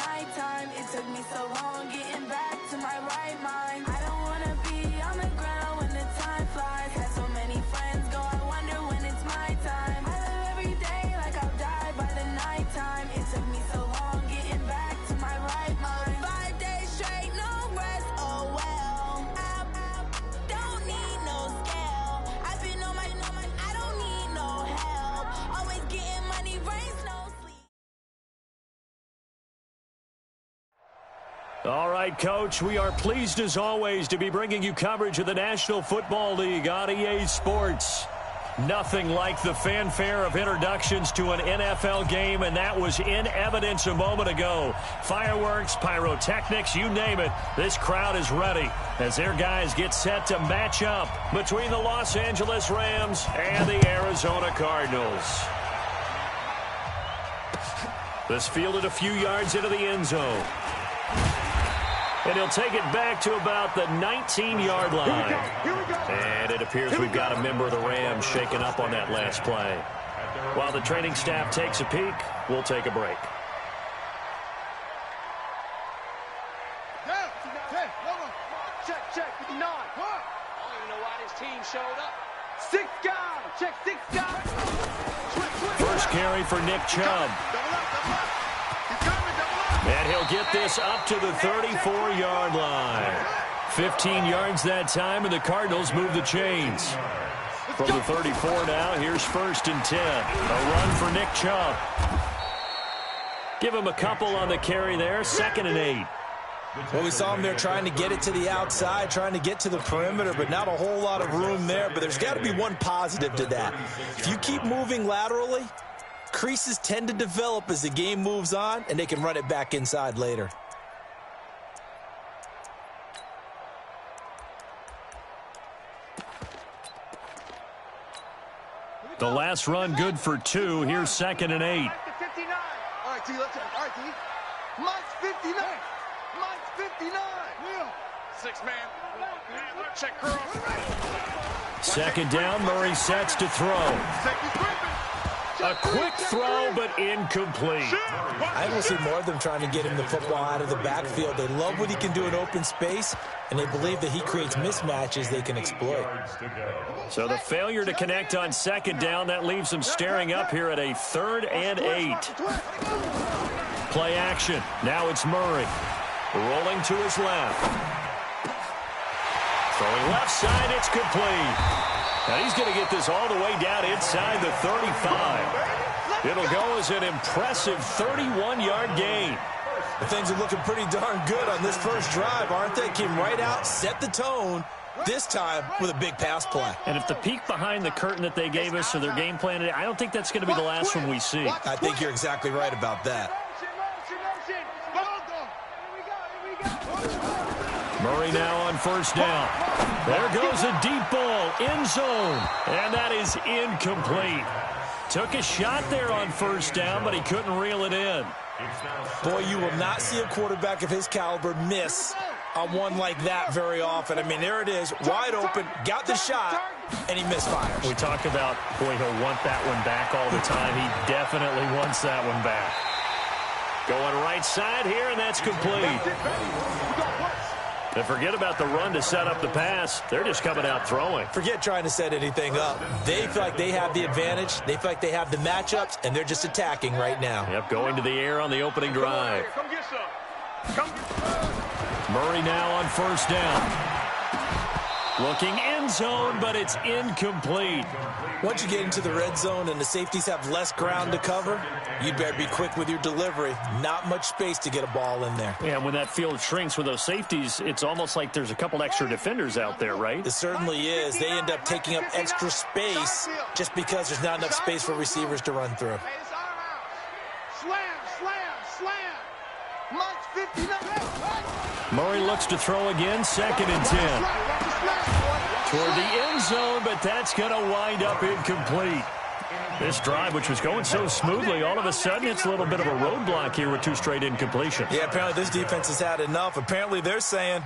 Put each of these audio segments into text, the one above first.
nighttime. It took me so long getting back to my right mind. I don't wanna be on the ground when the time flies. Had so many friends go, I wonder when it's my time. I live every day like I'll die by the nighttime. It took me so long getting back to my right mind. 5 days straight, no rest, oh well. I don't need no scale. I've been on my, I don't need no help. Always getting money, rains, no sleep. All right, Coach, we are pleased as always to be bringing you coverage of the National Football League on EA Sports. Nothing like the fanfare of introductions to an NFL game, and that was in evidence a moment ago. Fireworks, pyrotechnics, you name it. This crowd is ready as their guys get set to match up between the Los Angeles Rams and the Arizona Cardinals. This fielded a few yards into the end zone. And he'll take it back to about the 19-yard line. And it appears we've got a member of the Rams shaken up on that last play. While the training staff takes a peek, we'll take a break. Check, 59. I don't even know why this team showed up. 6 guys. Check 6 guys. First carry for Nick Chubb. And he'll get this up to the 34-yard line. 15 yards that time, and the Cardinals move the chains. From the 34 now, here's 1st and 10. A run for Nick Chubb. Give him a couple on the carry there. 2nd and 8. Well, we saw him there trying to get it to the outside, trying to get to the perimeter, but not a whole lot of room there. But there's got to be one positive to that. If you keep moving laterally, creases tend to develop as the game moves on, and they can run it back inside later. The last run good for 2. Here's 2nd and 8. All right, T, let's all right, T. Mike's 59. Mike's 59. 6 man. Check girl. 2nd down, Murray sets to throw. A quick throw, but incomplete. I will see more of them trying to get him the football out of the backfield. They love what he can do in open space, and they believe that he creates mismatches they can exploit. So the failure to connect on 2nd down, that leaves them staring up here at a 3rd and 8. Play action. Now it's Murray. Rolling to his left. Throwing left side, it's complete. Now he's going to get this all the way down inside the 35. It'll go as an impressive 31-yard gain. Things are looking pretty darn good on this first drive, aren't they? Came right out, set the tone, this time with a big pass play. And if the peek behind the curtain that they gave us or their game plan today, I don't think that's going to be the last one we see. I think you're exactly right about that. Murray now on 1st down. There goes a deep ball, end zone, and that is incomplete. Took a shot there on 1st down, but he couldn't reel it in. Boy, you will not see a quarterback of his caliber miss on one like that very often. I mean, there it is, wide open, got the shot, and he misfires. We talk about, boy, he'll want that one back all the time. He definitely wants that one back. Going right side here, and that's complete. And forget about the run to set up the pass. They're just coming out throwing. Forget trying to set anything up. They feel like they have the advantage. They feel like they have the matchups, and they're just attacking right now. Yep, going to the air on the opening drive. Come get some. Come. Murray now on 1st down. Looking end zone, but it's incomplete. Once you get into the red zone and the safeties have less ground to cover, you'd better be quick with your delivery. Not much space to get a ball in there. Yeah, when that field shrinks with those safeties, it's almost like there's a couple extra defenders out there, right? It certainly is. They end up taking up extra space just because there's not enough space for receivers to run through. Slam. Mike's 59. Murray looks to throw again, 2nd and 10. Toward the end zone, but that's going to wind up incomplete. This drive, which was going so smoothly, all of a sudden it's a little bit of a roadblock here with 2 straight incompletions. Yeah, apparently this defense has had enough. Apparently they're saying,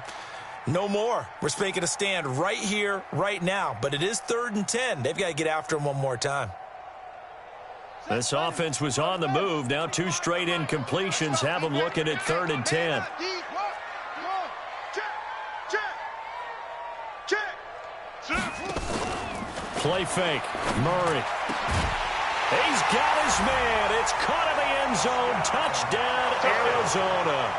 no more. We're making a stand right here, right now. But it is 3rd and 10. They've got to get after him one more time. This offense was on the move. Now 2 straight incompletions have them looking at 3rd and 10. Play fake. Murray. He's got his man. It's caught in the end zone. Touchdown, Arizona.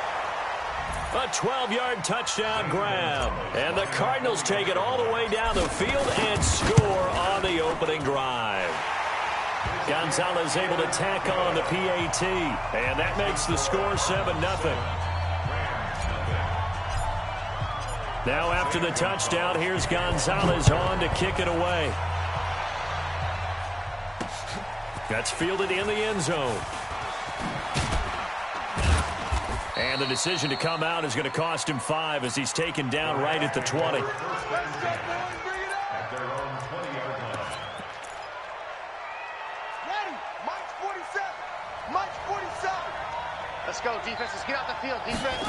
A 12-yard touchdown grab. And the Cardinals take it all the way down the field and score on the opening drive. Gonzalez able to tack on the PAT. And that makes the score 7-0. Now after the touchdown, here's Gonzalez on to kick it away. That's fielded in the end zone. And the decision to come out is going to cost him 5 as he's taken down right at the 20. Let's go, defense. Let's get out the field, defense.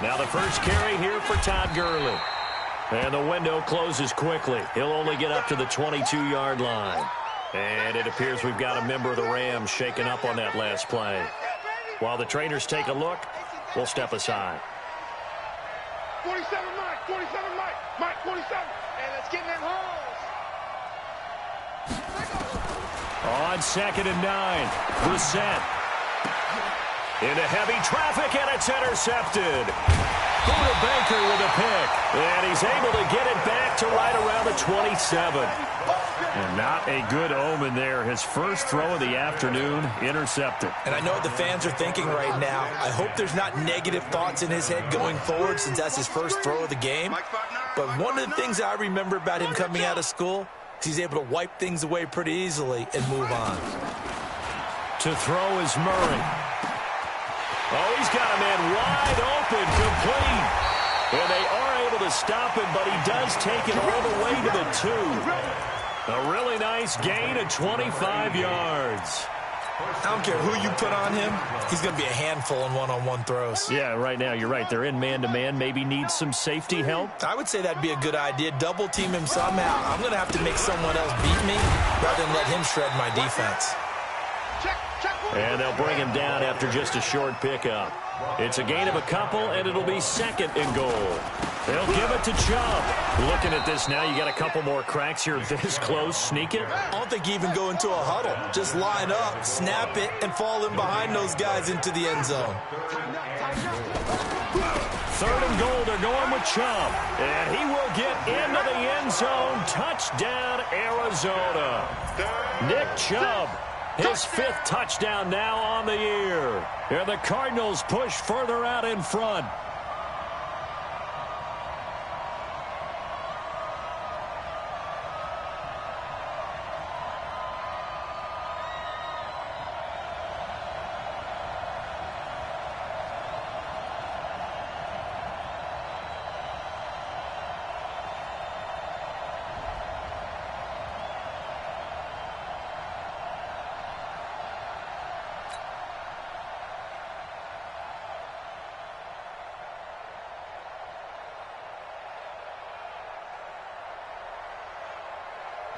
Now the first carry here for Todd Gurley. And the window closes quickly. He'll only get up to the 22-yard line. And it appears we've got a member of the Rams shaken up on that last play. While the trainers take a look, we'll step aside. 47, Mike. 47, Mike. Mike, 47. And let's get in them holes. On 2nd and 9. Brissett. Into heavy traffic, and it's intercepted. Buda Baker with a pick. And he's able to get it back to right around the 27. And not a good omen there. His first throw of the afternoon, intercepted. And I know what the fans are thinking right now. I hope there's not negative thoughts in his head going forward since that's his first throw of the game. But one of the things I remember about him coming out of school is he's able to wipe things away pretty easily and move on. To throw is Murray. Oh, he's got a man wide open, complete. And they are able to stop him, but he does take it all the way to the 2. A really nice gain of 25 yards. I don't care who you put on him. He's going to be a handful in one-on-one throws. Yeah, right now, you're right. They're in man-to-man. Maybe needs some safety help. I would say that'd be a good idea. Double team him somehow. I'm going to have to make someone else beat me rather than let him shred my defense. And they'll bring him down after just a short pickup. It's a gain of a couple, and it'll be 2nd and goal. They'll give it to Chubb. Looking at this now, you got a couple more cracks here this close. Sneak it. I don't think you even go into a huddle. Just line up, snap it, and fall in behind those guys into the end zone. 3rd and goal, they're going with Chubb. And he will get into the end zone. Touchdown, Arizona. Nick Chubb. His 5th touchdown now on the year. And the Cardinals push further out in front.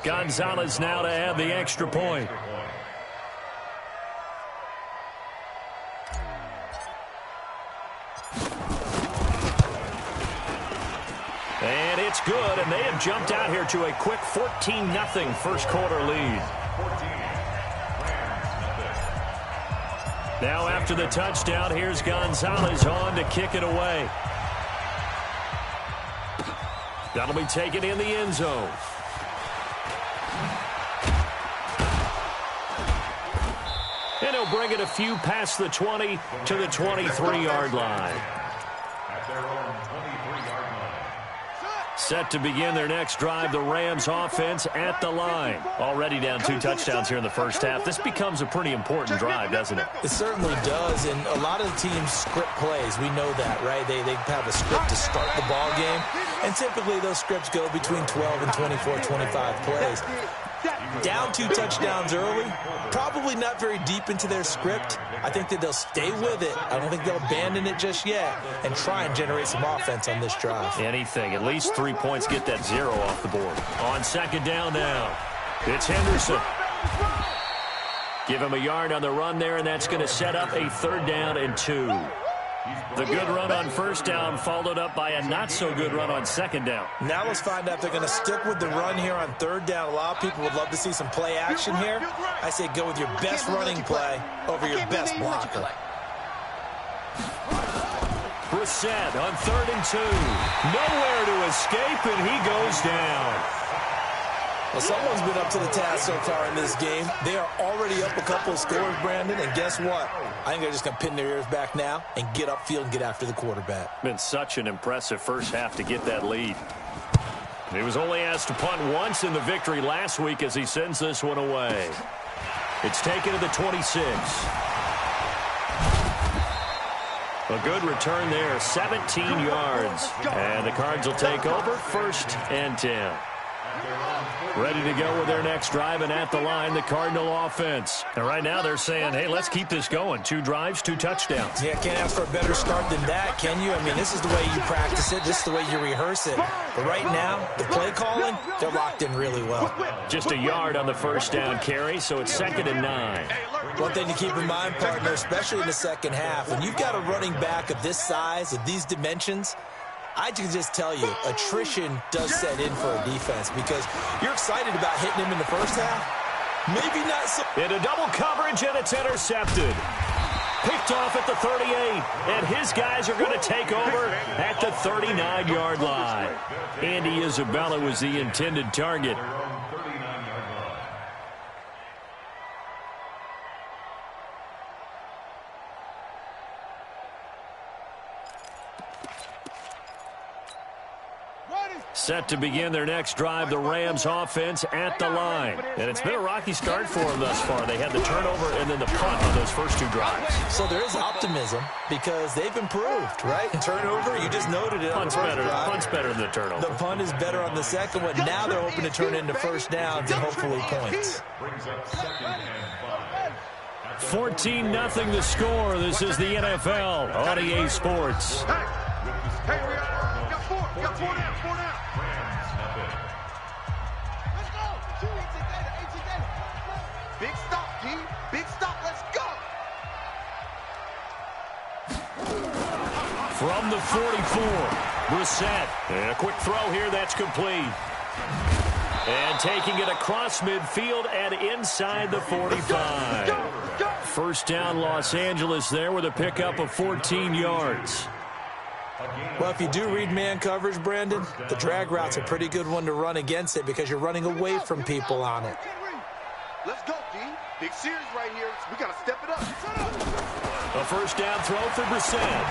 Gonzalez now to add the extra point. And it's good, and they have jumped out here to a quick 14-0 first quarter lead. Now after the touchdown, here's Gonzalez on to kick it away. That'll be taken in the end zone. And he'll bring it a few past the 20 to the 23-yard line. Set to begin their next drive, the Rams offense at the line. Already down 2 touchdowns here in the first half. This becomes a pretty important drive, doesn't it? It certainly does, and a lot of the teams script plays. We know that, right? They have a script to start the ball game, and typically those scripts go between 12 and 24, 25 plays. Down 2 touchdowns early, probably not very deep into their script. I think that they'll stay with it. I don't think they'll abandon it just yet and try and generate some offense on this drive. Anything. At least 3 points, get that 0 off the board. On 2nd down now, it's Henderson. Give him a yard on the run there, and that's going to set up a 3rd down and 2. The good run on 1st down followed up by a not-so-good run on 2nd down. Now let's find out if they're going to stick with the run here on 3rd down. A lot of people would love to see some play action here. I say go with your best running play over your best blocker. Brissett on 3rd and 2. Nowhere to escape, and he goes down. Well, someone's been up to the task so far in this game. They are already up a couple of scores, Brandon, and guess what? I think they're just going to pin their ears back now and get upfield and get after the quarterback. Been such an impressive first half to get that lead. He was only asked to punt once in the victory last week as he sends this one away. It's taken to the 26. A good return there, 17 yards. And the Cards will take over 1st and 10. Ready to go with their next drive, and at the line, the Cardinal offense. And right now they're saying, hey, let's keep this going. 2 drives, 2 touchdowns. Yeah, can't ask for a better start than that, can you? I mean, this is the way you practice it. This is the way you rehearse it. But right now, the play calling, they're locked in really well. Just a yard on the 1st down carry, so it's 2nd and 9. One thing to keep in mind, partner, especially in the second half, when you've got a running back of this size, of these dimensions, I can just tell you, attrition does set in for a defense because you're excited about hitting him in the first half. Maybe not so. Into double coverage, and it's intercepted. Picked off at the 38, and his guys are going to take over at the 39-yard line. Andy Isabella was the intended target. Set to begin their next drive, the Rams offense at the line. And it's been a rocky start for them thus far. They had the turnover and then the punt on those first 2 drives. So there is optimism because they've improved, right? Turnover, you just noted it on the first drive. Punt's better than the turnover. The punt is better on the second one. Now they're hoping to turn into 1st downs and hopefully points. 14-0 the score. This is the NFL on EA Sports. Hey, we got 4 now. Big stop, G. Big stop. Let's go. From the 44, Brissett. And a quick throw here. That's complete. And taking it across midfield and inside the 45. 1st down, Los Angeles there with a pickup of 14 yards. Well, if you do read man coverage, Brandon, the drag route's a pretty good one to run against it because you're running away from people on it. Let's go, D. Big series right here. We got to step it up. A 1st down throw for Brissett.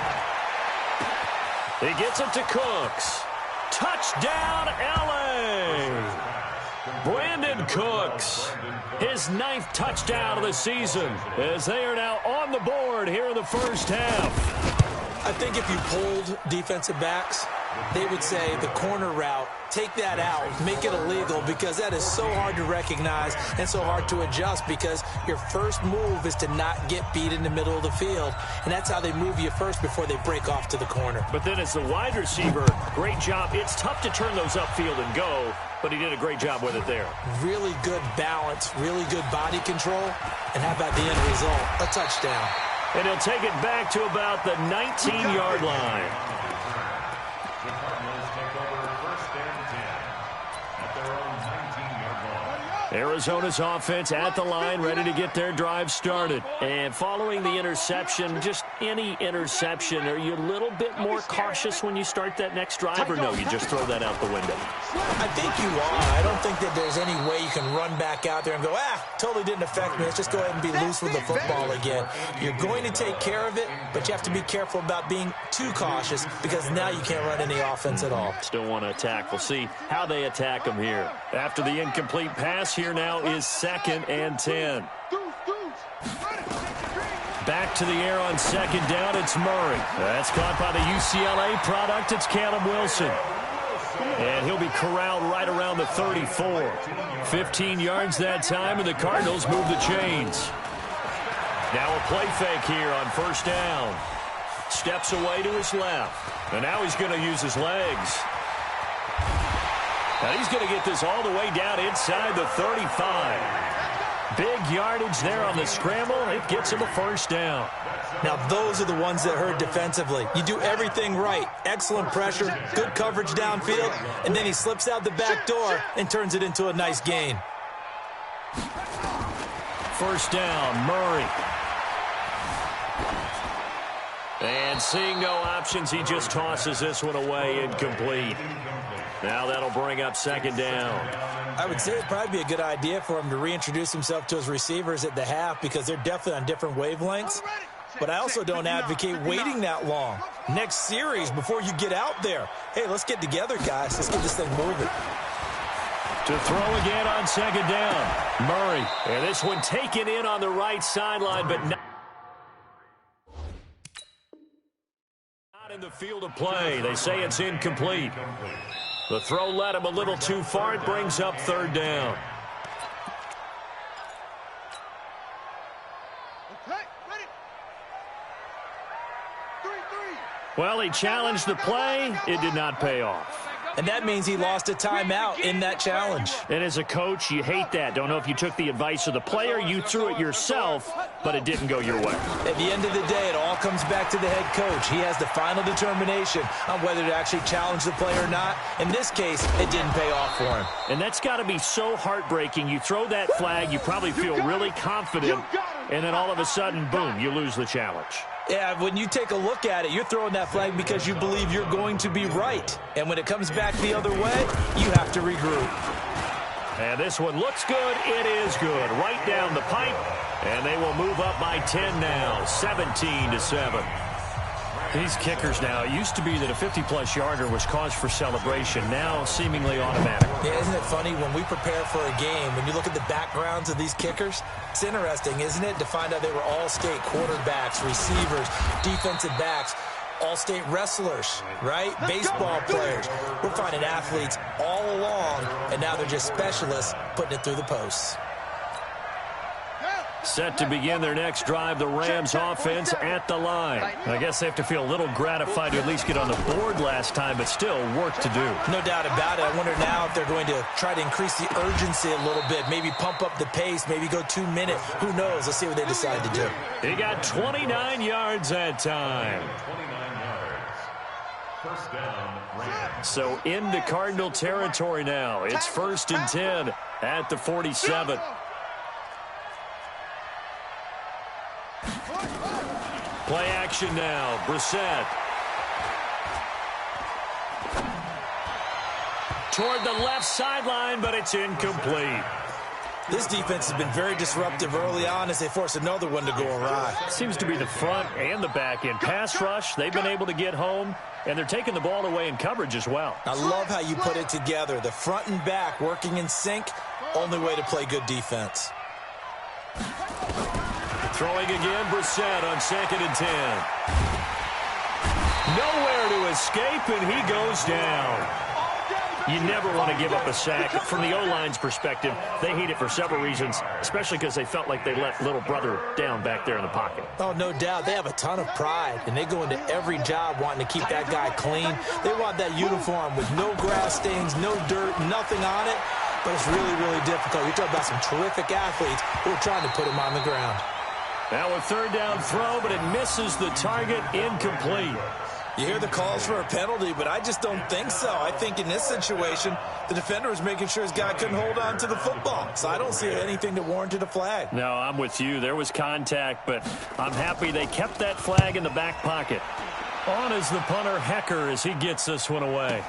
He gets it to Cooks. Touchdown, L.A. Brandon Cooks, his 9th touchdown of the season, as they are now on the board here in the first half. I think if you polled defensive backs, they would say the corner route, take that out, make it illegal, because that is so hard to recognize and so hard to adjust because your first move is to not get beat in the middle of the field, and that's how they move you first before they break off to the corner. But then as the wide receiver, great job. It's tough to turn those upfield and go, but he did a great job with it there. Really good balance, really good body control, and how about the end result? A touchdown. And he'll take it back to about the 19-yard line. Arizona's offense at the line, ready to get their drive started. And following the interception, just any interception, are you a little bit more cautious when you start that next drive, or no, you just throw that out the window? I think you are. I don't think that there's any way you can run back out there and go, totally didn't affect me. Let's just go ahead and be loose with the football again. You're going to take care of it, but you have to be careful about being too cautious because now you can't run any offense at all. Still want to attack. We'll see how they attack them here. After the incomplete pass, here now is 2nd and 10. Back to the air on 2nd down, it's Murray. That's caught by the UCLA product. It's Caleb Wilson. And he'll be corralled right around the 34. 15 yards that time, and the Cardinals move the chains. Now a play fake here on 1st down. Steps away to his left. And now he's going to use his legs. And he's going to get this all the way down inside the 35. Big yardage there on the scramble. It gets him a first down. Now, those are the ones that hurt defensively. You do everything right. Excellent pressure, good coverage downfield, and then he slips out the back door and turns it into a nice gain. First down, Murray. And seeing no options, he just tosses this one away, incomplete. Now that'll bring up second down. I would say it'd probably be a good idea for him to reintroduce himself to his receivers at the half because they're definitely on different wavelengths. But I also don't advocate waiting that long. Next series, before you get out there, hey, let's get together, guys. Let's get this thing moving. To throw again on second down, Murray. And this one taken in on the right sideline, but not in the field of play. They say it's incomplete. The throw led him a little too far. It brings up third down. Well, he challenged the play. It did not pay off. And that means he lost a timeout in that challenge. And as a coach, you hate that. Don't know if you took the advice of the player, you threw it yourself, but it didn't go your way. At the end of the day, it all comes back to the head coach. He has the final determination on whether to actually challenge the play or not. In this case, it didn't pay off for him. And that's got to be so heartbreaking. You throw that flag, you probably feel really confident, and then all of a sudden, boom, you lose the challenge. Yeah, when you take a look at it, you're throwing that flag because you believe you're going to be right. And when it comes back the other way, you have to regroup. And this one looks good. It is good. Right down the pipe. And they will move up by 10 now, 17-7. These kickers now, it used to be that a 50-plus yarder was cause for celebration. Now seemingly automatic. Yeah, isn't it funny when we prepare for a game, when you look at the backgrounds of these kickers, it's interesting, isn't it, to find out they were all-state quarterbacks, receivers, defensive backs, all-state wrestlers, right? Baseball players. We're finding athletes all along, and now they're just specialists putting it through the posts. Set to begin their next drive, the Rams offense at the line. I guess they have to feel a little gratified to at least get on the board last time, but still work to do. No doubt about it. I wonder now if they're going to try to increase the urgency a little bit, maybe pump up the pace, maybe go 2 minutes. Who knows? Let's see what they decide to do. He got 29 yards that time. First down, Rams. So into Cardinal territory now. It's 1st and 10 at the 47. Play action now. Brissett. Toward the left sideline, but it's incomplete. This defense has been very disruptive early on as they force another one to go awry. Seems to be the front and the back end. Pass rush, they've been able to get home, and they're taking the ball away in coverage as well. I love how you put it together. The front and back working in sync, only way to play good defense. Throwing again, Brissett on 2nd and 10. Nowhere to escape, and he goes down. You never want to give up a sack. From the O-line's perspective, they hate it for several reasons, especially because they felt like they let little brother down back there in the pocket. Oh, no doubt. They have a ton of pride, and they go into every job wanting to keep that guy clean. They want that uniform with no grass stains, no dirt, nothing on it, but it's really, really difficult. You're talking about some terrific athletes who are trying to put him on the ground. Now a 3rd down throw, but it misses the target, incomplete. You hear the calls for a penalty, but I just don't think so. I think in this situation, the defender was making sure his guy couldn't hold on to the football. So I don't see anything that warranted a flag. No, I'm with you. There was contact, but I'm happy they kept that flag in the back pocket. On is the punter, Hecker, as he gets this one away.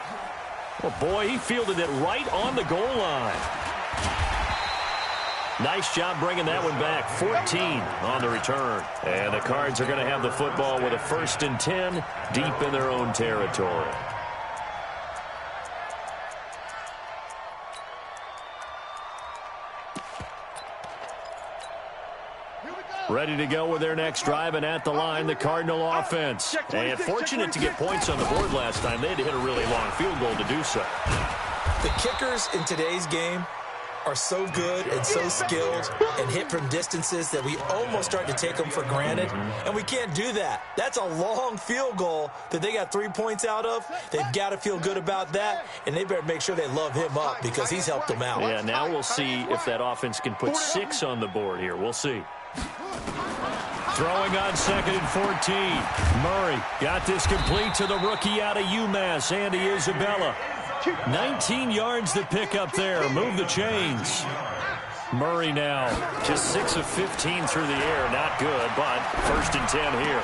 Well, boy, he fielded it right on the goal line. Nice job bringing that one back. 14 on the return. And the Cards are going to have the football with a 1st and 10 deep in their own territory. Ready to go with their next drive, and at the line, the Cardinal offense. And fortunate to get points on the board last time. They had to hit a really long field goal to do so. The kickers in today's game are so good and so skilled and hit from distances that we almost start to take them for granted, and we can't do that. That's a long field goal that they got 3 points out of. They've got to feel good about that, and they better make sure they love him up because he's helped them out. Yeah, now we'll see if that offense can put 6 on the board here. We'll see. Throwing on 2nd and 14. Murray got this complete to the rookie out of UMass, Andy Isabella. 19 yards to pick up there. Move the chains. Murray now just 6 of 15 through the air. Not good, but 1st and 10 here.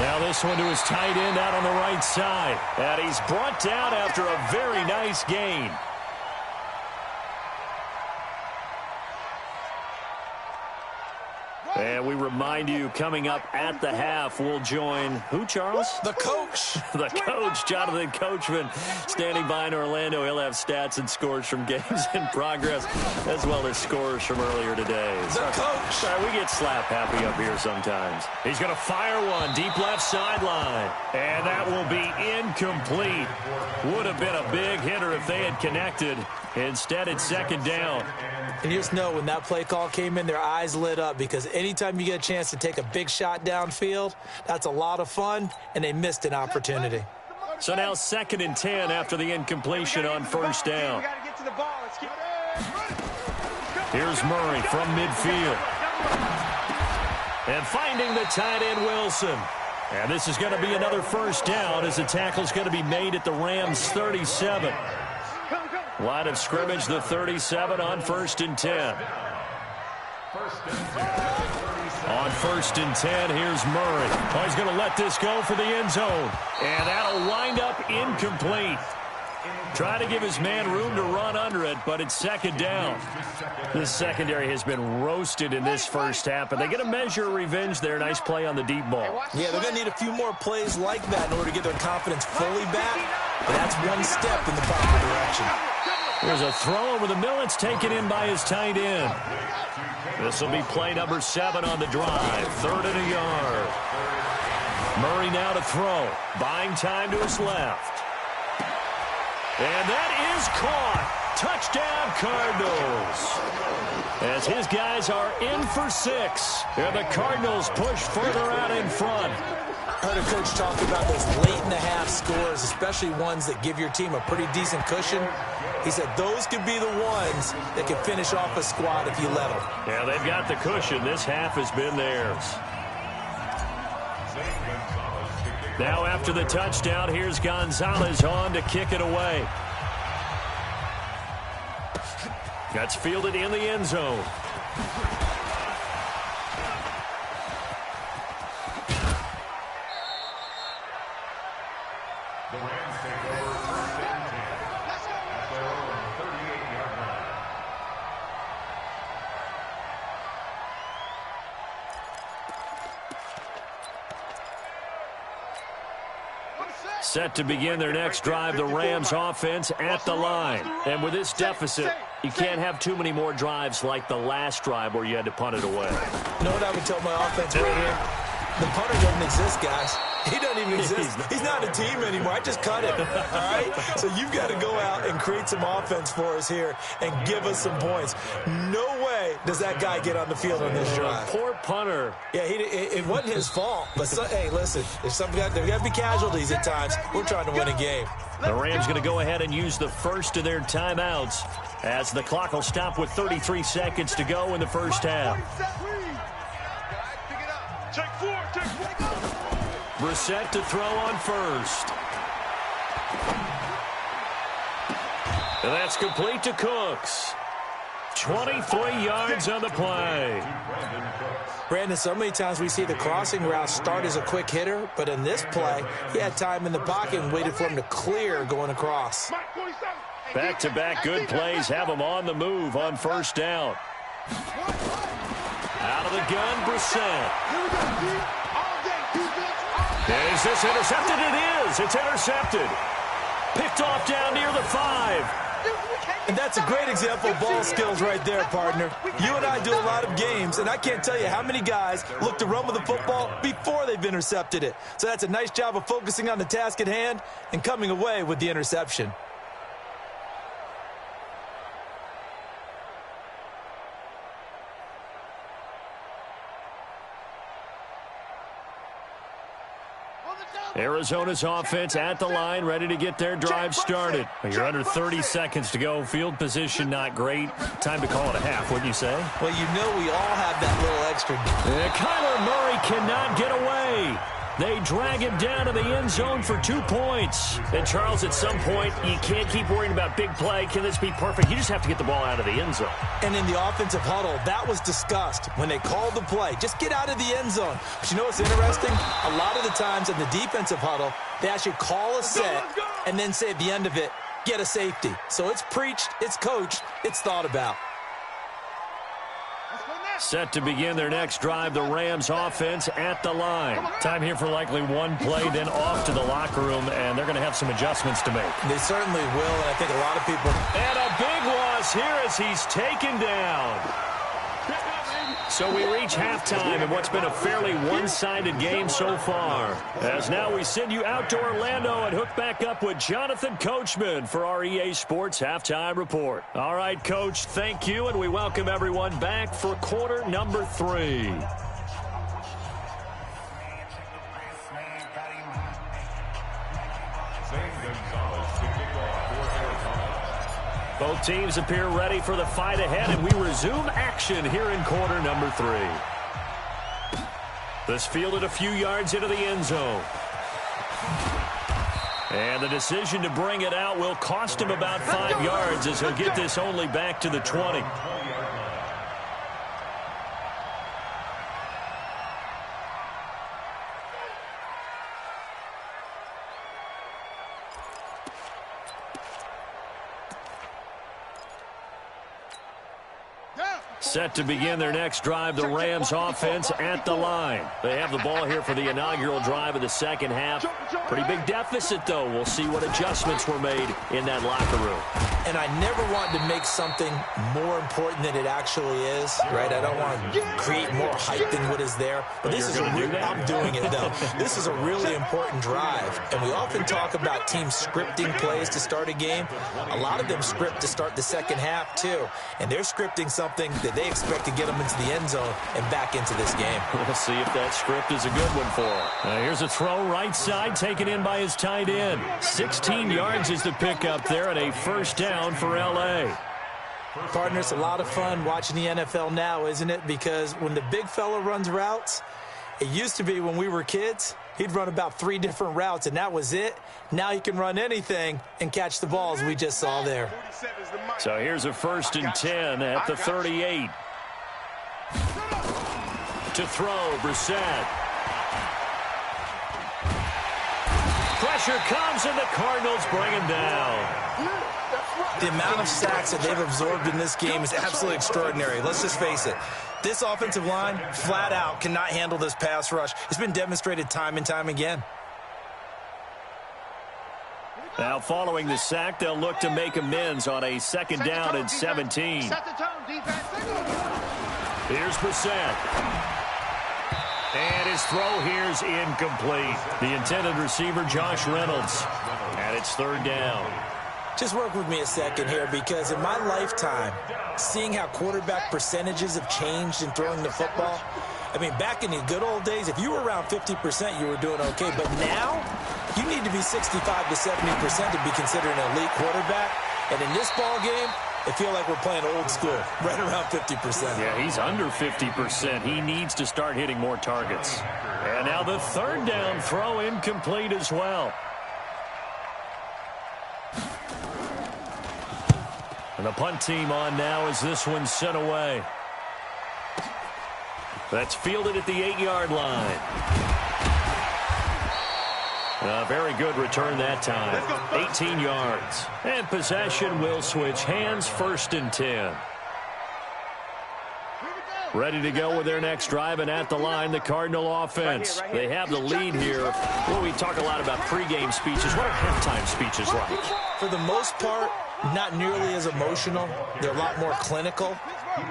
Now this one to his tight end out on the right side. And he's brought down after a very nice gain. And we remind you, coming up at the half, we'll join who, Charles? The coach. The coach, Jonathan Coachman, standing by in Orlando. He'll have stats and scores from games in progress, as well as scores from earlier today. The coach. Sorry, we get slap happy up here sometimes. He's going to fire one, deep left sideline. And that will be incomplete. Would have been a big hitter if they had connected. Instead, it's 2nd down. And you just know when that play call came in, their eyes lit up because anytime you get a chance to take a big shot downfield, that's a lot of fun, and they missed an opportunity. So now 2nd and 10 after the incompletion on 1st down. Here's Murray from midfield. And finding the tight end, Wilson. And this is going to be another 1st down as the tackle's going to be made at the Rams' 37. Line of scrimmage, the 37 on 1st and 10. On 1st and 10, here's Murray. Oh, he's going to let this go for the end zone. And that'll wind up incomplete. Trying to give his man room to run under it, but it's 2nd down. This secondary has been roasted in this first half, but they get a measure of revenge there. Nice play on the deep ball. Yeah, they're going to need a few more plays like that in order to get their confidence fully back, but that's one step in the proper direction. There's a throw over the middle. It's taken in by his tight end. This will be play number 7 on the drive. 3rd and a yard. Murray now to throw. Buying time to his left. And that is caught. Touchdown, Cardinals. As his guys are in for 6. And the Cardinals push further out in front. I heard a coach talk about those late-in-the-half scores, especially ones that give your team a pretty decent cushion. He said those could be the ones that can finish off a squad if you let them. Yeah, they've got the cushion. This half has been theirs. Now after the touchdown, here's Gonzalez on to kick it away. That's fielded in the end zone. The Rams take over 1st and 10 at their own 38-yard line. Set to begin their next drive, the Rams offense at the line. And with this deficit, you can't have too many more drives like the last drive where you had to punt it away. You know what I would tell my offense right here? The punter doesn't exist, guys. He doesn't even exist. He's not a team anymore. I just cut him, all right? So you've got to go out and create some offense for us here and give us some points. No way does that guy get on the field on this drive. Poor punter. Yeah, it wasn't his fault. But, hey, listen, there's got to be casualties at times. We're trying to win a game. The Rams going to go ahead and use the first of their timeouts as the clock will stop with 33 seconds to go in the first half. Brissett to throw on 1st. And that's complete to Cooks. 23 yards on the play. Brandon, so many times we see the crossing route start as a quick hitter, but in this play, he had time in the pocket and waited for him to clear going across. Back-to-back good plays have him on the move on 1st down. Out of the gun, Brissett. Is this intercepted? It is. It's intercepted. Picked off down near the 5. And that's a great example of ball skills right there, partner. You and I do a lot of games, and I can't tell you how many guys look to run with the football before they've intercepted it. So that's a nice job of focusing on the task at hand and coming away with the interception. Arizona's offense at the line, ready to get their drive started. You're under 30 seconds to go. Field position not great. Time to call it a half, wouldn't you say? Well, you know we all have that little extra. Kyler Murray cannot get away. They drag him down to the end zone for 2 points. And, Charles, at some point, you can't keep worrying about big play. Can this be perfect? You just have to get the ball out of the end zone. And in the offensive huddle, that was discussed when they called the play. Just get out of the end zone. But you know what's interesting? A lot of the times in the defensive huddle, they actually call a set and then say at the end of it, get a safety. So it's preached, it's coached, it's thought about. Set to begin their next drive, the Rams offense at the line. Time here for likely one play, then off to the locker room, and they're going to have some adjustments to make. They certainly will, and I think a lot of people... And a big loss here as he's taken down. So we reach halftime in what's been a fairly one-sided game so far. As now we send you out to Orlando and hook back up with Jonathan Coachman for our EA Sports Halftime Report. All right, Coach, thank you, and we welcome everyone back for quarter number 3. Both teams appear ready for the fight ahead, and we resume action here in quarter number 3. This fielded a few yards into the end zone. And the decision to bring it out will cost him about 5 yards as he'll get this only back to the 20. Set to begin their next drive, the Rams offense at the line. They have the ball here for the inaugural drive of the second half. Pretty big deficit, though. We'll see what adjustments were made in that locker room. And I never wanted to make something more important than it actually is, right? I don't want to create more hype than what is there. But this is I'm doing it, though. This is a really important drive. And we often talk about teams scripting plays to start a game. A lot of them script to start the second half, too. And they're scripting something that they expect to get them into the end zone and back into this game. We'll see if that script is a good one for them. Here's a throw right side, taken in by his tight end. 16 yards is the pickup there, and a first down for L.A. Partner, it's a lot of fun watching the NFL now, isn't it? Because when the big fella runs routes, it used to be when we were kids, he'd run about 3 different routes, and that was it. Now he can run anything and catch the balls we just saw there. So here's a 1st and 10 at the 38. To throw, Brissett. Pressure comes, and the Cardinals bring him down. The amount of sacks that they've absorbed in this game is absolutely extraordinary. Let's just face it. This offensive line, flat out, cannot handle this pass rush. It's been demonstrated time and time again. Now, following the sack, they'll look to make amends on a 2nd down and 17. Here's Brissett. And his throw here's incomplete. The intended receiver, Josh Reynolds. And it's 3rd down. Just work with me a second here, because in my lifetime, seeing how quarterback percentages have changed in throwing the football, I mean, back in the good old days, if you were around 50%, you were doing okay. But now, you need to be 65 to 70% to be considered an elite quarterback. And in this ball game, I feel like we're playing old school, right around 50%. Yeah, he's under 50%. He needs to start hitting more targets. And now the 3rd down throw incomplete as well. And the punt team on now as this one's sent away. That's fielded at the 8-yard line. A very good return that time. 18 yards. And possession will switch hands, 1st and 10. Ready to go with their next drive, and at the line, the Cardinal offense. They have the lead here. Well, we talk a lot about pregame speeches. What are halftime speeches like? For the most part, not nearly as emotional. They're a lot more clinical.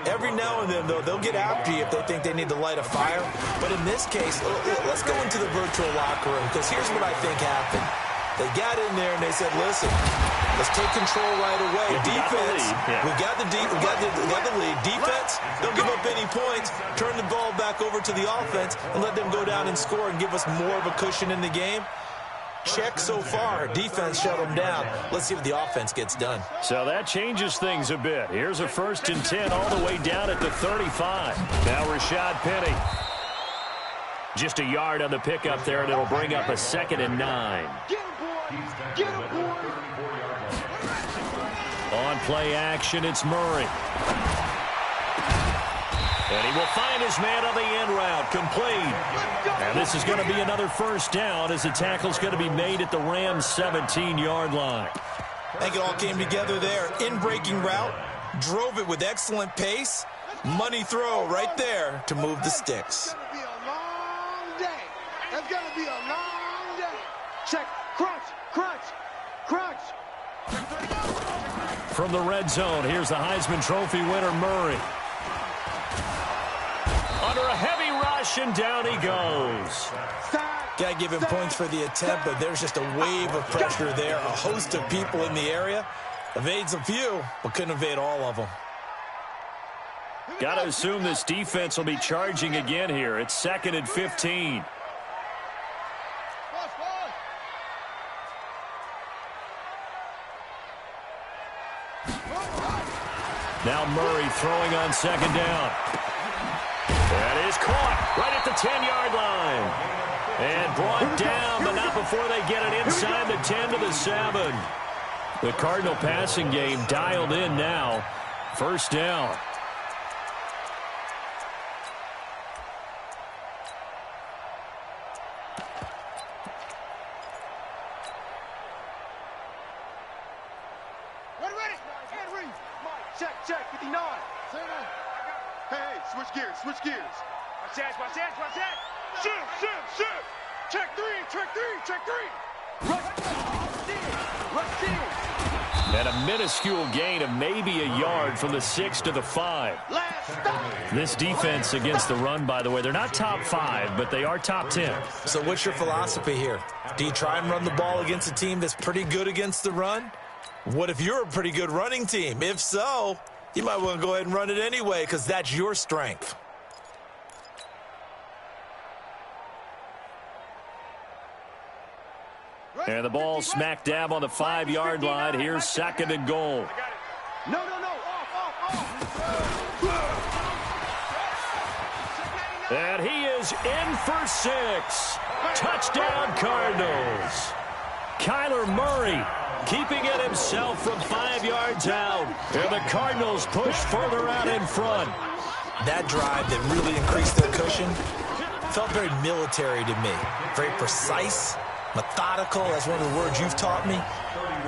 Every now and then, though, they'll get after you if they think they need to light a fire. But in this case, let's go into the virtual locker room, because here's what I think happened. They got in there and they said, listen, let's take control right away. Defense, we got the lead. Defense, don't give up any points. Turn the ball back over to the offense and let them go down and score and give us more of a cushion in the game. Check so far. Defense shut them down. Let's see what the offense gets done. So that changes things a bit. Here's a 1st and 10 all the way down at the 35. Now Rashad Penny. Just a yard on the pickup there, and it'll bring up a 2nd and 9. Get him, boy. On play action, it's Murray. And he will find his man on the end route, complete. And this is going to be another 1st down as the tackle's going to be made at the Rams' 17-yard line. I think it all came together there. In-breaking route, drove it with excellent pace. Money throw right there to move the sticks. It's going to be a long day. Check. Crunch. From the red zone, here's the Heisman Trophy winner, Murray. Under a heavy rush, and down he goes. Got to give him points for the attempt, but there's just a wave of pressure there. A host of people in the area. Evades a few, but couldn't evade all of them. Got to assume this defense will be charging again here. It's 2nd and 15. Now Murray throwing on 2nd down. That is caught right at the 10-yard line. And brought down, but not before they get it inside the 10 to the 7. The Cardinal passing game dialed in now. 1st down. Check, 59. Hey, switch gears. Watch that. Shoot. Check three. Rush in. And a minuscule gain of maybe a yard from the 6 to the 5. Last stop. This defense against the run, by the way, they're not top 5, but they are top 10. So what's your philosophy here? Do you try and run the ball against a team that's pretty good against the run? What if you're a pretty good running team? If so, you might want to go ahead and run it anyway because that's your strength. And the ball smack dab on the 5-yard line. Here's 2nd and goal. No. Off. And he is in for 6. Touchdown, Cardinals. Kyler Murray keeping it himself from 5 yards out. And the Cardinals push further out in front. That drive that really increased their cushion felt very military to me. Very precise, methodical. That's one of the words you've taught me.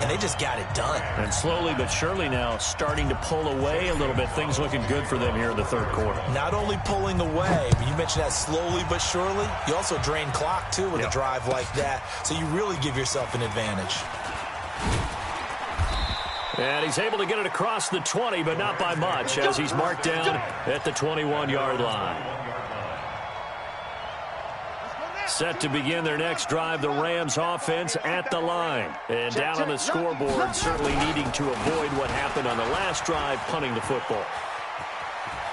And they just got it done. And slowly but surely now starting to pull away a little bit. Things looking good for them here in the 3rd quarter. Not only pulling away, but you mentioned that slowly but surely. You also drain clock, too, with a drive like that. So you really give yourself an advantage. And he's able to get it across the 20, but not by much, as he's marked down at the 21-yard line. Set to begin their next drive, the Rams offense at the line. And down on the scoreboard, certainly needing to avoid what happened on the last drive, punting the football.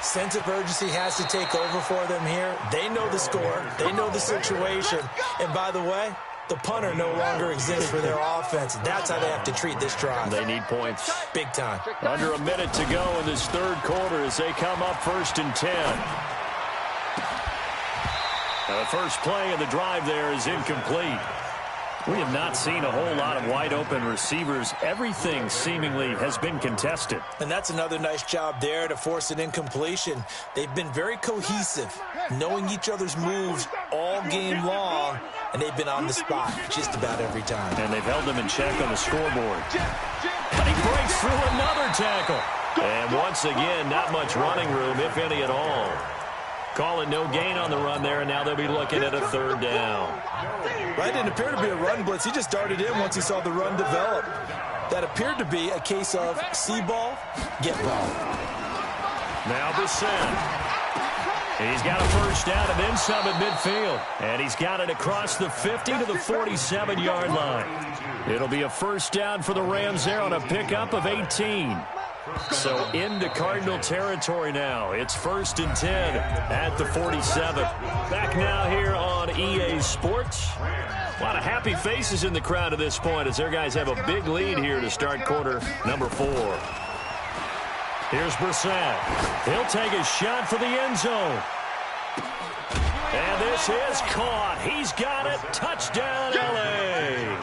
Sense of urgency has to take over for them here. They know the score. They know the situation. And by the way, the punter no longer exists for their offense. That's how they have to treat this drive. They need points. Big time. Under a minute to go in this 3rd quarter as they come up 1st and 10. Now the first play of the drive there is incomplete. We have not seen a whole lot of wide-open receivers. Everything seemingly has been contested. And that's another nice job there to force an incompletion. They've been very cohesive, knowing each other's moves all game long, and they've been on the spot just about every time. And they've held them in check on the scoreboard. And he breaks through another tackle. And once again, not much running room, if any at all. Call it no gain on the run there, and now they'll be looking at a 3rd down. Right, didn't appear to be a run blitz. He just darted in once he saw the run develop. That appeared to be a case of see ball, get ball. Now Bissett. He's got a first down and then some at midfield. And he's got it across the 50 to the 47-yard line. It'll be a first down for the Rams there on a pickup of 18. So into Cardinal territory now. It's 1st and 10 at the 47. Back now here on EA Sports. A lot of happy faces in the crowd at this point as their guys have a big lead here to start quarter number 4. Here's Brissett. He'll take a shot for the end zone. And this is caught. He's got it. Touchdown, L.A.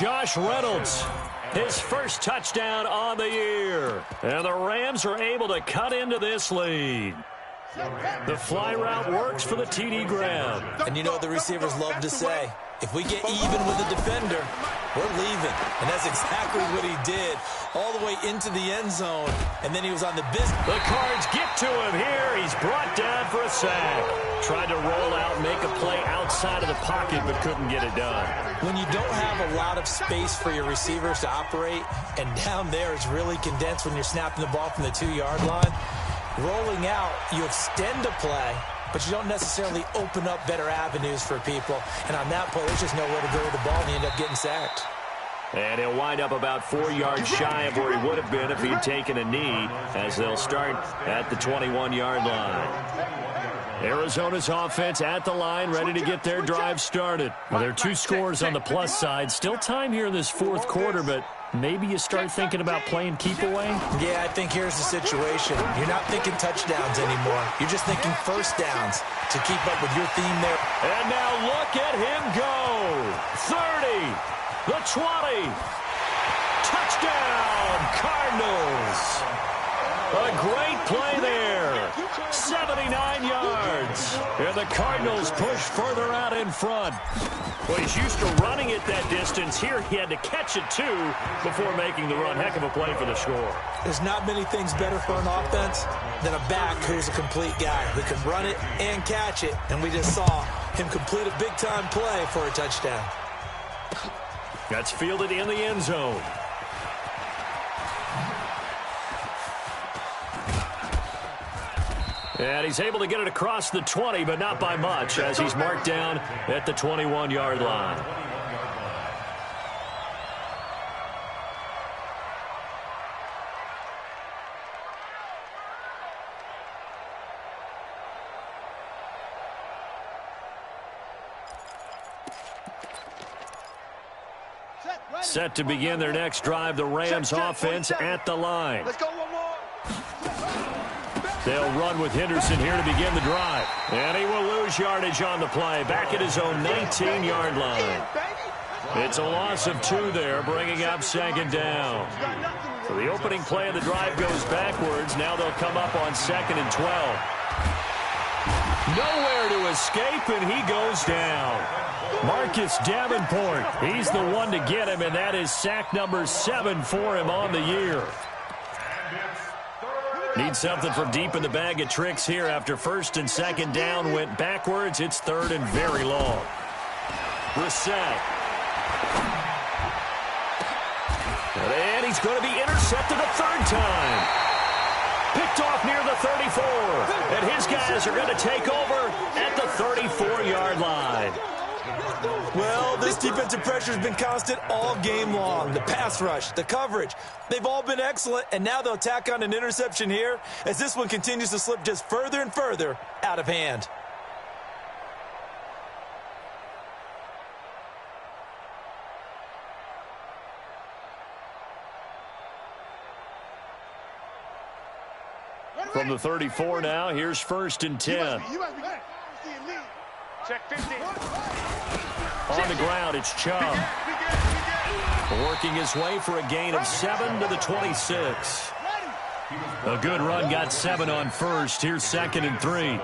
Josh Reynolds, his first touchdown on the year. And the Rams are able to cut into this lead. The fly route works for the TD grab. And you know what the receivers love to say? If we get even with the defender, we're leaving. And that's exactly what he did, all the way into the end zone. And then he was on the business. The Cards get to him here. He's brought down for a sack. Tried to roll out, make a play outside of the pocket, but couldn't get it done. When you don't have a lot of space for your receivers to operate, and down there it's really condensed when you're snapping the ball from the 2-yard line, rolling out, you extend a play, but you don't necessarily open up better avenues for people. And on that play, there's just nowhere to go with the ball, and you end up getting sacked. And he'll wind up about 4 yards shy of where he would have been if he'd taken a knee, as they'll start at the 21-yard line. Arizona's offense at the line, ready to get their drive started. Well, there are 2 scores on the plus side. Still time here in this 4th quarter, but maybe you start thinking about playing keep away? Yeah, I think here's the situation. You're not thinking touchdowns anymore. You're just thinking first downs to keep up with your theme there. And now look at him go. 30, the 20. Touchdown, Cardinals. A great play there. 79 yards. And the Cardinals push further out in front. Well, he's used to running it that distance. Here he had to catch it, too, before making the run. Heck of a play for the score. There's not many things better for an offense than a back who's a complete guy who can run it and catch it. And we just saw him complete a big-time play for a touchdown. That's fielded in the end zone. And he's able to get it across the 20, but not by much, as he's marked down at the 21-yard line. Set to begin their next drive, the Rams offense at the line. Let's go one more. They'll run with Henderson here to begin the drive. And he will lose yardage on the play, back at his own 19-yard line. It's a loss of 2 there, bringing up 2nd down. So the opening play of the drive goes backwards. Now they'll come up on 2nd and 12. Nowhere to escape, and he goes down. Marcus Davenport, he's the one to get him, and that is sack number 7 for him on the year. Need something from deep in the bag of tricks here after 1st and 2nd down went backwards. It's 3rd and very long. Brissett. And he's going to be intercepted a 3rd time. Picked off near the 34. And his guys are going to take over at the 34-yard line. Well, this defensive pressure has been constant all game long. The pass rush, the coverage, they've all been excellent, and now they'll tack on an interception here as this one continues to slip just further and further out of hand. From the 34 now, here's 1st and 10. Check 15. On the ground, it's Chubb. Working his way for a gain of 7 to the 26. A good run, got 7 on 1st. Here's 2nd and 3.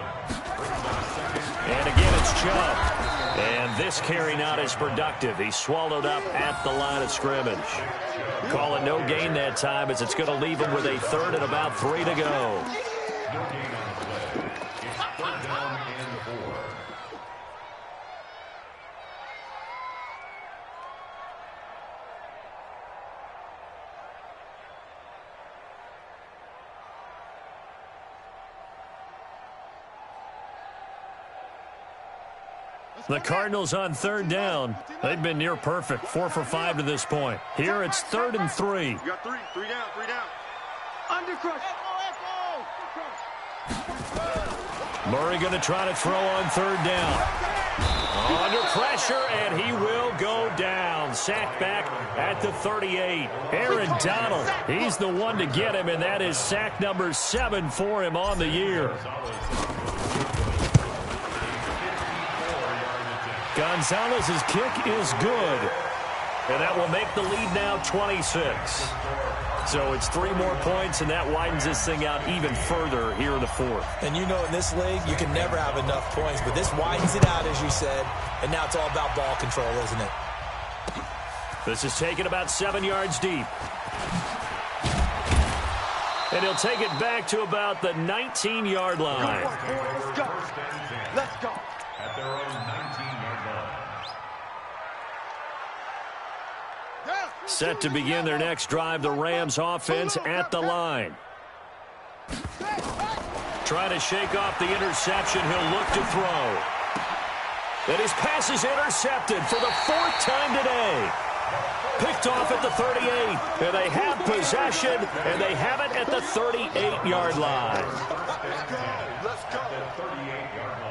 And again, it's Chubb. And this carry not as productive. He's swallowed up at the line of scrimmage. Call it no gain that time, as it's going to leave him with a 3rd and about 3 to go. The Cardinals on third down. They've been near perfect, 4 for 5 to this point. Here it's 3rd and 3. You got three down. Under crush. Murray going to try to throw on third down. Under pressure, and he will go down. Sacked back at the 38. Aaron Donald, he's the one to get him, and that is sack number 7 for him on the year. Gonzalez's kick is good, and that will make the lead now 26. So it's 3 more points, and that widens this thing out even further here in the 4th. And you know in this league, you can never have enough points, but this widens it out, as you said, and now it's all about ball control, isn't it? This is taken about 7 yards deep. And he'll take it back to about the 19-yard line. Let's go. At their own 19-yard line. Set to begin their next drive, the Rams offense at the line. Trying to shake off the interception. He'll look to throw. And his pass is intercepted for the 4th time today. Picked off at the 38. And they have possession, and they have it at the 38-yard line. Let's go. 38-yard line.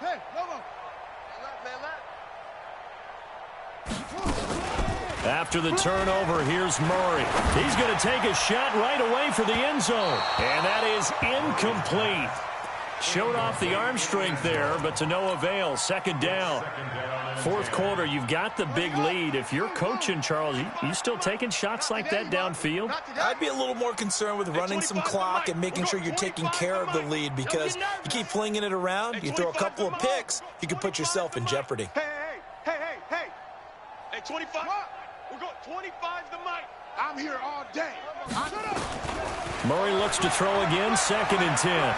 Hey, After the turnover, here's Murray. He's going to take a shot right away for the end zone. And that is incomplete. Showed off the arm strength there, but to no avail. 2nd down. 4th quarter, you've got the big lead. If you're coaching, Charles, you still taking shots like that downfield? I'd be a little more concerned with running some clock and making sure you're taking care of the lead, because you keep flinging it around, you throw a couple of picks, you can put yourself in jeopardy. Hey, 25. We're going 25's the mic. I'm here all day. Murray looks to throw again, 2nd and 10.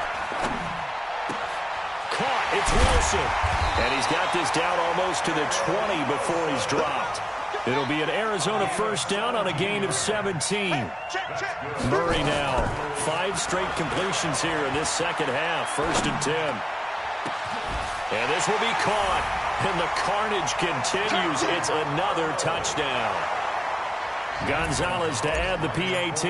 Caught, it's Wilson. And he's got this down almost to the 20 before he's dropped. It'll be an Arizona 1st down on a gain of 17. Murray now, 5 straight completions here in this 2nd half, 1st and 10. And this will be caught. And the carnage continues. It's another touchdown. Gonzalez to add the PAT.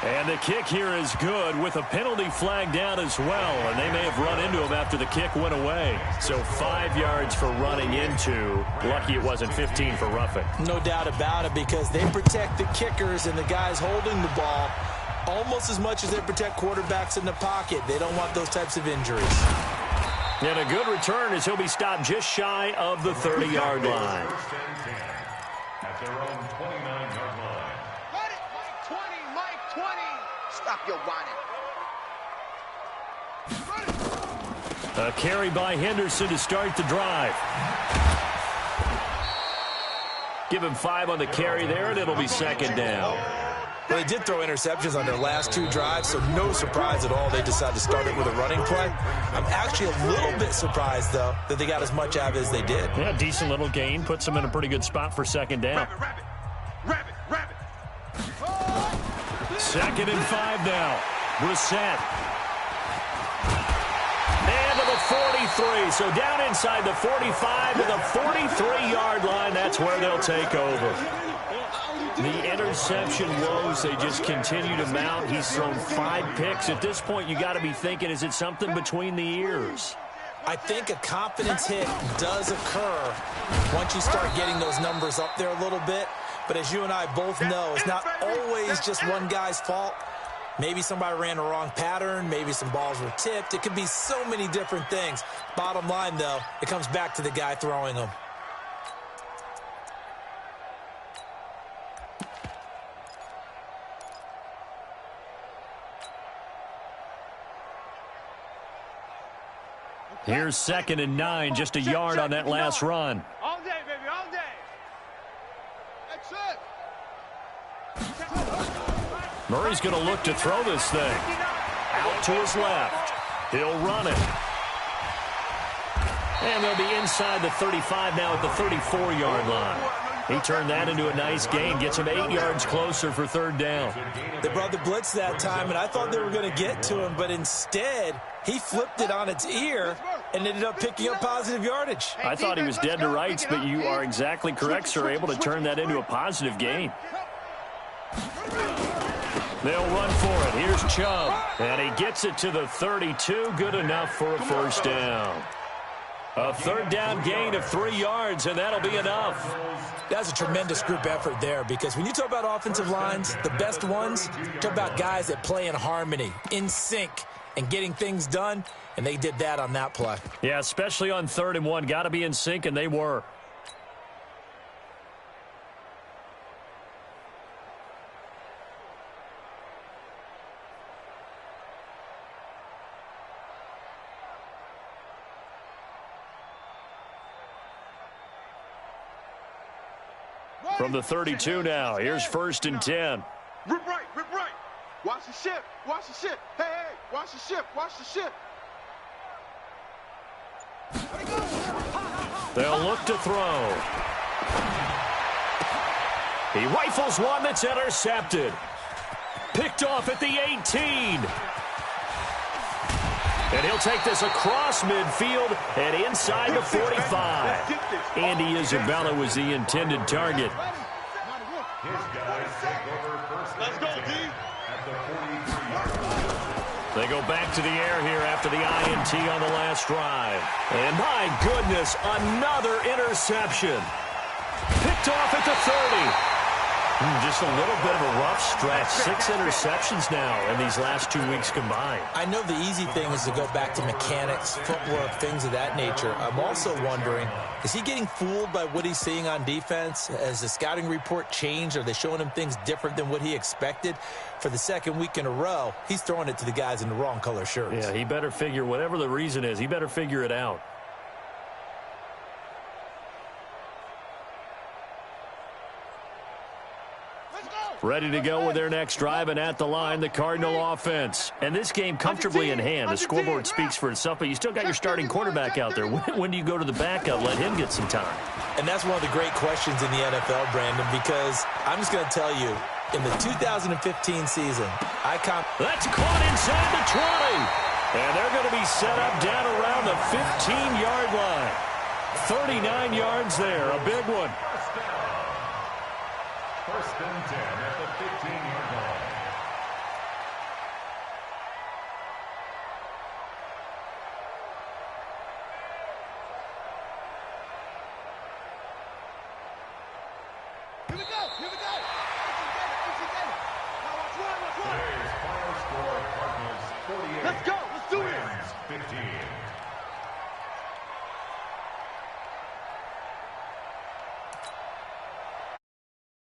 And the kick here is good with a penalty flag down as well. And they may have run into him after the kick went away. So 5 yards for running into. Lucky it wasn't 15 for roughing. No doubt about it, because they protect the kickers and the guys holding the ball almost as much as they protect quarterbacks in the pocket. They don't want those types of injuries. And a good return as he'll be stopped just shy of the 30-yard line. At their own 29-yard line. Got it, Mike 20. Stop your whining. A carry by Henderson to start the drive. Give him 5 on the carry there, and it'll be 2nd down. Well, they did throw interceptions on their last 2 drives, so no surprise at all they decided to start it with a running play. I'm actually a little bit surprised, though, that they got as much out of it as they did. Yeah, decent little gain. Puts them in a pretty good spot for 2nd down. Rabbit. 2nd and 5 now. Brissett. And to the 43. So down inside the 45 to the 43-yard line. That's where they'll take over. The interception woes, they just continue to mount. He's thrown 5 picks. At this point, you got to be thinking, is it something between the ears? I think a confidence hit does occur once you start getting those numbers up there a little bit. But as you and I both know, it's not always just one guy's fault. Maybe somebody ran a wrong pattern. Maybe some balls were tipped. It could be so many different things. Bottom line, though, it comes back to the guy throwing them. Here's 2nd and 9, just a yard on that last run. All day, baby, all day. That's it. Murray's going to look to throw this thing. Out to his left. He'll run it. And they'll be inside the 35 now at the 34-yard line. He turned that into a nice gain, gets him 8 yards closer for third down. They brought the blitz that time, and I thought they were going to get to him, but instead he flipped it on its ear and ended up picking up positive yardage. I thought he was dead to rights, but you are exactly correct, sir, able to turn that into a positive gain. They'll run for it. Here's Chubb, and he gets it to the 32, good enough for a first down. A third down gain of 3 yards, and that'll be enough. That's a tremendous group effort there, because when you talk about offensive lines, the best ones, talk about guys that play in harmony, in sync, and getting things done, and they did that on that play. Yeah, especially on 3rd and 1. Got to be in sync, and they were. From the 32 now, here's 1st and 10. Rip right, rip right. Watch the ship, watch the ship. Hey, hey, watch the ship, watch the ship. They'll look to throw. He rifles one that's intercepted. Picked off at the 18. And he'll take this across midfield and inside the 45. Andy Isabella was the intended target. Let's go, D. They go back to the air here after the INT on the last drive. And my goodness, another interception. Picked off at the 30. Just a little bit of a rough stretch. 6 interceptions now in these last 2 weeks combined. I know the easy thing is to go back to mechanics, footwork, things of that nature. I'm also wondering, is he getting fooled by what he's seeing on defense? Has the scouting report changed? Are they showing him things different than what he expected? For the 2nd week in a row, he's throwing it to the guys in the wrong color shirts. Yeah, he better figure, whatever the reason is, he better figure it out. Ready to go with their next drive, and at the line, the Cardinal offense. And this game comfortably in hand. The scoreboard speaks for itself, but you still got your starting quarterback out there. When do you go to the backup? Let him get some time. And that's one of the great questions in the NFL, Brandon, because I'm just going to tell you, in the 2015 season, That's caught inside the 20. And they're going to be set up down around the 15-yard line. 39 yards there, a big one. 1st and 10 at the 15-yard line. Here we go, here we go.